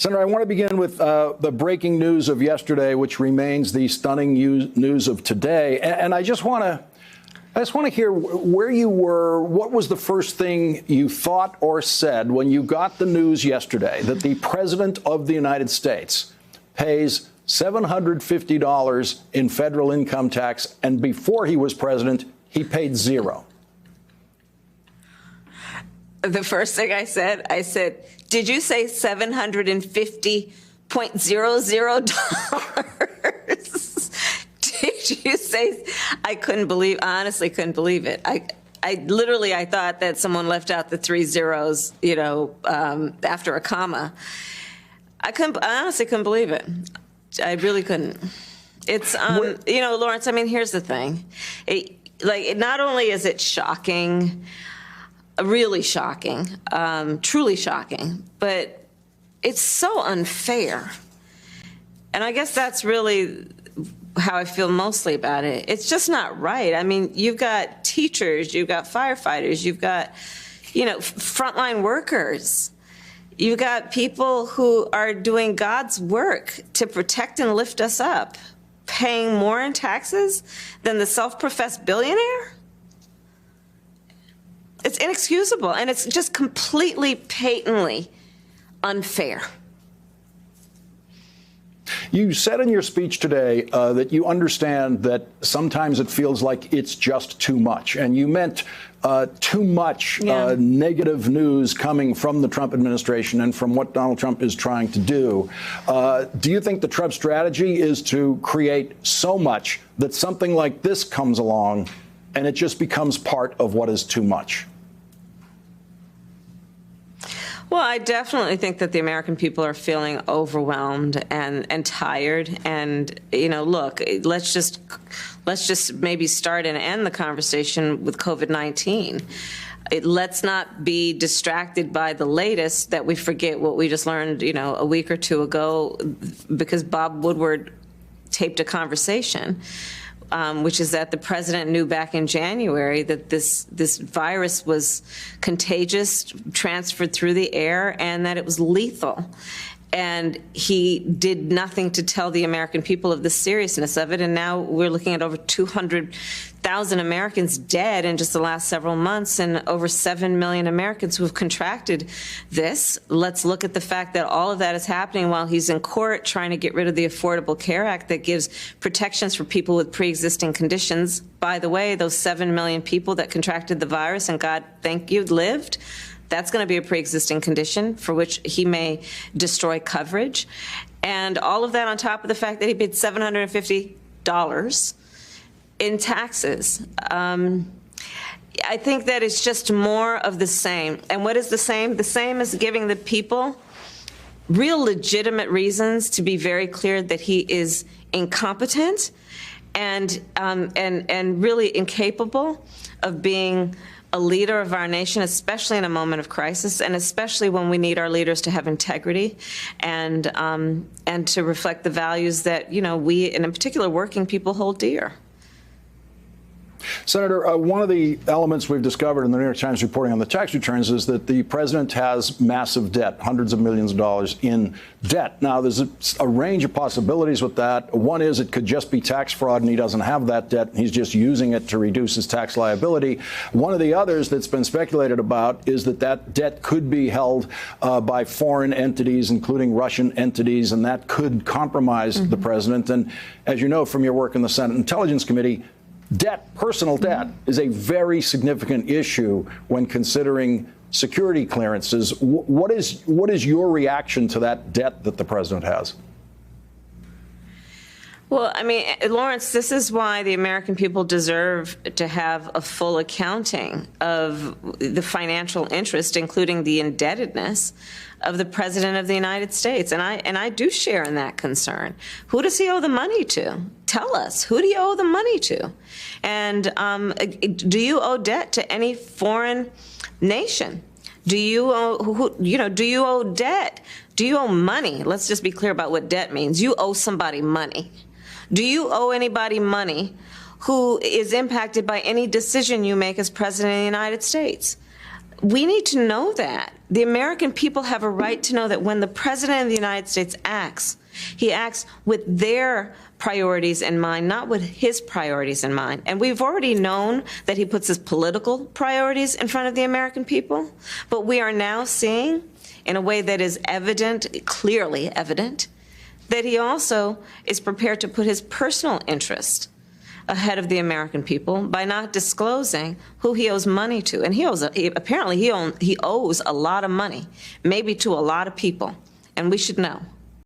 Senator, I want to begin with the breaking news of yesterday, which remains the stunning news of today. And I just want to hear where you were. What was the first thing you thought or said when you got the news yesterday that the President of the United States pays $750 in federal income tax, and before he was president, he paid zero? The first thing I said, did you say $750.00? Did you say? I honestly couldn't believe it. I thought that someone left out the 3 zeros, after a comma. I honestly couldn't believe it. I really couldn't. It's, Lawrence, I mean, here's the thing. Not only is it shocking, really shocking, truly shocking, but it's so unfair. And I guess that's really how I feel mostly about it. It's just not right. I mean, you've got teachers, you've got firefighters, you've got, frontline workers. You've got people who are doing God's work to protect and lift us up, paying more in taxes than the self-professed billionaire. It's inexcusable, and it's just completely, patently unfair. You said in your speech today that you understand that sometimes it feels like it's just too much, and you meant too much negative news coming from the Trump administration and from what Donald Trump is trying to do. Do you think the Trump strategy is to create so much that something like this comes along and it just becomes part of what is too much? Well, I definitely think that the American people are feeling overwhelmed and tired. And, look, let's just maybe start and end the conversation with COVID-19. Let's not be distracted by the latest that we forget what we just learned, a week or two ago, because Bob Woodward taped a conversation. Which is that the president knew back in January that this virus was contagious, transferred through the air, and that it was lethal. And he did nothing to tell the American people of the seriousness of it. And now we're looking at over 200,000 Americans dead in just the last several months, and over 7 million Americans who have contracted this. Let's look at the fact that all of that is happening while he's in court trying to get rid of the Affordable Care Act that gives protections for people with pre-existing conditions. By the way, those 7 million people that contracted the virus, and God thank you, lived, that's going to be a pre-existing condition for which he may destroy coverage. And all of that on top of the fact that he paid $750 in taxes. I think that it's just more of the same. And what is the same? The same is giving the people real legitimate reasons to be very clear that he is incompetent and really incapable of being a leader of our nation, especially in a moment of crisis, and especially when we need our leaders to have integrity and to reflect the values that, we, and in particular working people, hold dear. Senator, one of the elements we've discovered in the New York Times reporting on the tax returns is that the president has massive debt, hundreds of millions of dollars in debt. Now, there's a range of possibilities with that. One is it could just be tax fraud and he doesn't have that debt and he's just using it to reduce his tax liability. One of the others that's been speculated about is that that debt could be held by foreign entities, including Russian entities, and that could compromise the president. And as you know from your work in the Senate Intelligence Committee, debt, personal debt, is a very significant issue when considering security clearances. What is your reaction to that debt that the president has? Well, I mean, Lawrence, this is why the American people deserve to have a full accounting of the financial interest, including the indebtedness of the President of the United States. And I do share in that concern. Who does he owe the money to? Tell us. Who do you owe the money to? And do you owe debt to any foreign nation? Do you owe, do you owe debt? Do you owe money? Let's just be clear about what debt means. You owe somebody money. Do you owe anybody money who is impacted by any decision you make as President of the United States? We need to know that. The American people have a right to know that when the President of the United States acts, he acts with their priorities in mind, not with his priorities in mind. And we've already known that he puts his political priorities in front of the American people, but we are now seeing, in a way that is evident, clearly evident, that he also is prepared to put his personal interest ahead of the American people by not disclosing who he owes money to. And apparently he owes a lot of money, maybe to a lot of people, and we should know.